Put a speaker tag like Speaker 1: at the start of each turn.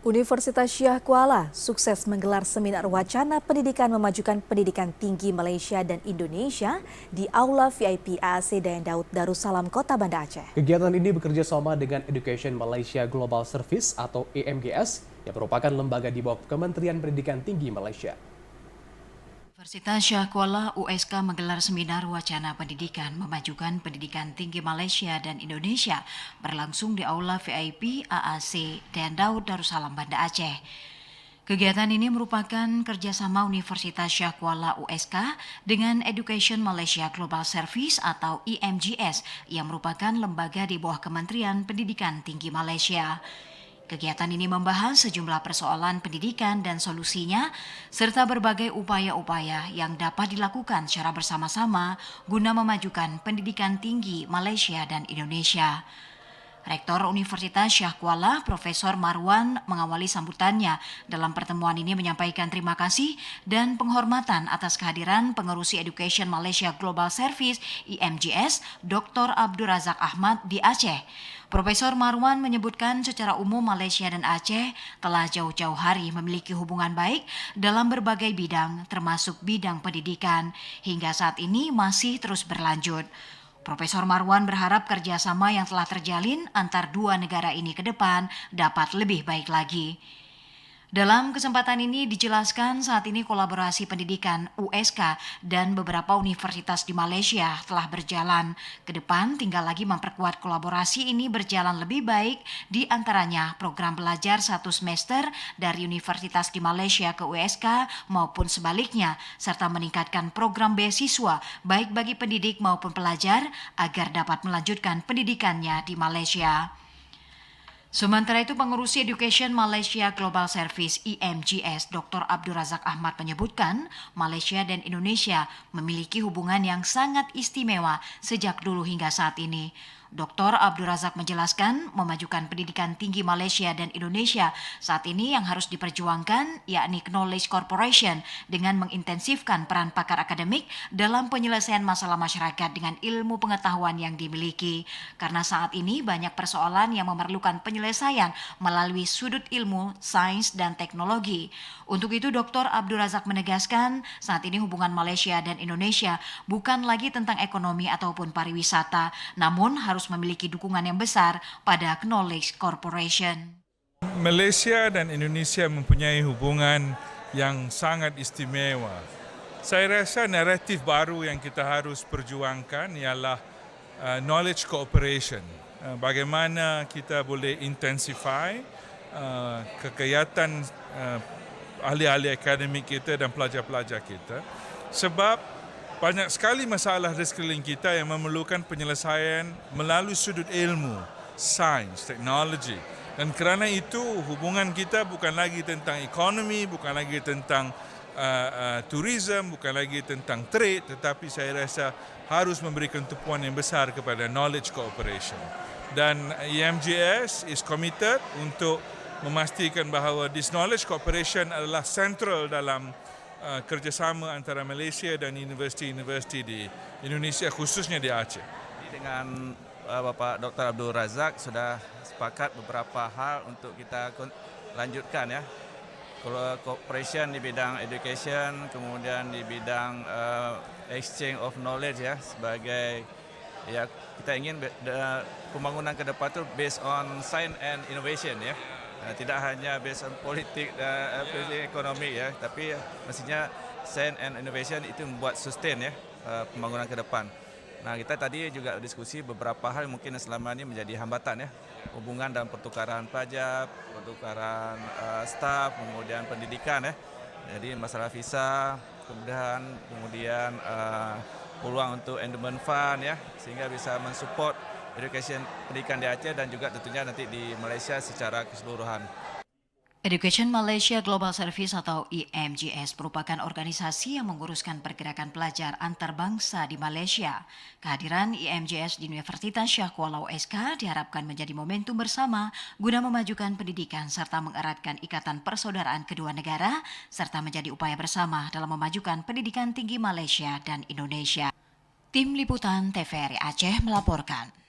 Speaker 1: Universitas Syah Kuala sukses menggelar seminar wacana pendidikan memajukan pendidikan tinggi Malaysia dan Indonesia di Aula VIP AAC Dayang Daud Darussalam, Kota Banda Aceh.
Speaker 2: Kegiatan ini bekerja sama dengan Education Malaysia Global Service atau EMGS yang merupakan lembaga di bawah Kementerian Pendidikan Tinggi Malaysia.
Speaker 3: Universitas Syah Kuala USK menggelar seminar wacana pendidikan memajukan pendidikan tinggi Malaysia dan Indonesia berlangsung di Aula VIP AAC Dayang Daud Darussalam, Banda Aceh. Kegiatan ini merupakan kerjasama Universitas Syah Kuala USK dengan Education Malaysia Global Service atau EMGS yang merupakan lembaga di bawah Kementerian Pendidikan Tinggi Malaysia. Kegiatan ini membahas sejumlah persoalan pendidikan dan solusinya, serta berbagai upaya-upaya yang dapat dilakukan secara bersama-sama guna memajukan pendidikan tinggi Malaysia dan Indonesia. Rektor Universitas Syah Kuala, Profesor Marwan, mengawali sambutannya dalam pertemuan ini menyampaikan terima kasih dan penghormatan atas kehadiran Pengerusi Education Malaysia Global Service (EMGS) Dr. Abdul Razak Ahmad di Aceh. Profesor Marwan menyebutkan secara umum Malaysia dan Aceh telah jauh-jauh hari memiliki hubungan baik dalam berbagai bidang termasuk bidang pendidikan hingga saat ini masih terus berlanjut. Profesor Marwan berharap kerjasama yang telah terjalin antar dua negara ini ke depan dapat lebih baik lagi. Dalam kesempatan ini dijelaskan saat ini kolaborasi pendidikan USK dan beberapa universitas di Malaysia telah berjalan. Ke depan tinggal lagi memperkuat kolaborasi ini berjalan lebih baik, di antaranya program belajar 1 semester dari universitas di Malaysia ke USK maupun sebaliknya, serta meningkatkan program beasiswa baik bagi pendidik maupun pelajar agar dapat melanjutkan pendidikannya di Malaysia. Sementara itu, Pengerusi Education Malaysia Global Service (EMGS) Dr. Abdul Razak Ahmad menyebutkan Malaysia dan Indonesia memiliki hubungan yang sangat istimewa sejak dulu hingga saat ini. Dr. Abdul Razak menjelaskan memajukan pendidikan tinggi Malaysia dan Indonesia saat ini yang harus diperjuangkan yakni Knowledge Corporation dengan mengintensifkan peran pakar akademik dalam penyelesaian masalah masyarakat dengan ilmu pengetahuan yang dimiliki. Karena saat ini banyak persoalan yang memerlukan penyelesaian melalui sudut ilmu, sains, dan teknologi. Untuk itu Dr. Abdul Razak menegaskan saat ini hubungan Malaysia dan Indonesia bukan lagi tentang ekonomi ataupun pariwisata, namun harus memiliki dukungan yang besar pada Knowledge Corporation.
Speaker 4: Malaysia dan Indonesia mempunyai hubungan yang sangat istimewa. Saya rasa naratif baru yang kita harus perjuangkan ialah knowledge cooperation. Bagaimana kita boleh intensify kegiatan ahli-ahli akademik kita dan pelajar-pelajar kita, sebab banyak sekali masalah di sekeliling kita yang memerlukan penyelesaian melalui sudut ilmu, sains, teknologi. Dan kerana itu hubungan kita bukan lagi tentang ekonomi, bukan lagi tentang tourism, bukan lagi tentang trade, tetapi saya rasa harus memberikan tumpuan yang besar kepada knowledge cooperation. Dan EMGS is committed untuk memastikan bahawa this knowledge cooperation adalah central dalam kerjasama antara Malaysia dan universiti-universiti di Indonesia, khususnya di Aceh.
Speaker 5: Dengan Bapak Dr. Abdul Razak sudah sepakat beberapa hal untuk kita lanjutkan ya. Cooperation di bidang education, kemudian di bidang exchange of knowledge ya, sebagai ya kita ingin pembangunan ke depan itu based on science and innovation ya. Tidak hanya based on politik dan ekonomi ya, tapi mestinya science and innovation itu membuat sustain ya pembangunan ke depan. Nah, kita tadi juga diskusi beberapa hal mungkin selama ini menjadi hambatan ya, hubungan dalam pertukaran pelajar, pertukaran staf, kemudian pendidikan ya. Jadi masalah visa, kemudian peluang untuk endowment fund ya, sehingga bisa mensupport education pendidikan di Aceh dan juga tentunya nanti di Malaysia secara keseluruhan.
Speaker 3: Education Malaysia Global Service atau EMGS merupakan organisasi yang menguruskan pergerakan pelajar antar bangsa di Malaysia. Kehadiran EMGS di Universitas Syah Kuala USK diharapkan menjadi momentum bersama guna memajukan pendidikan serta mengeratkan ikatan persaudaraan kedua negara serta menjadi upaya bersama dalam memajukan pendidikan tinggi Malaysia dan Indonesia. Tim Liputan TVRI Aceh melaporkan.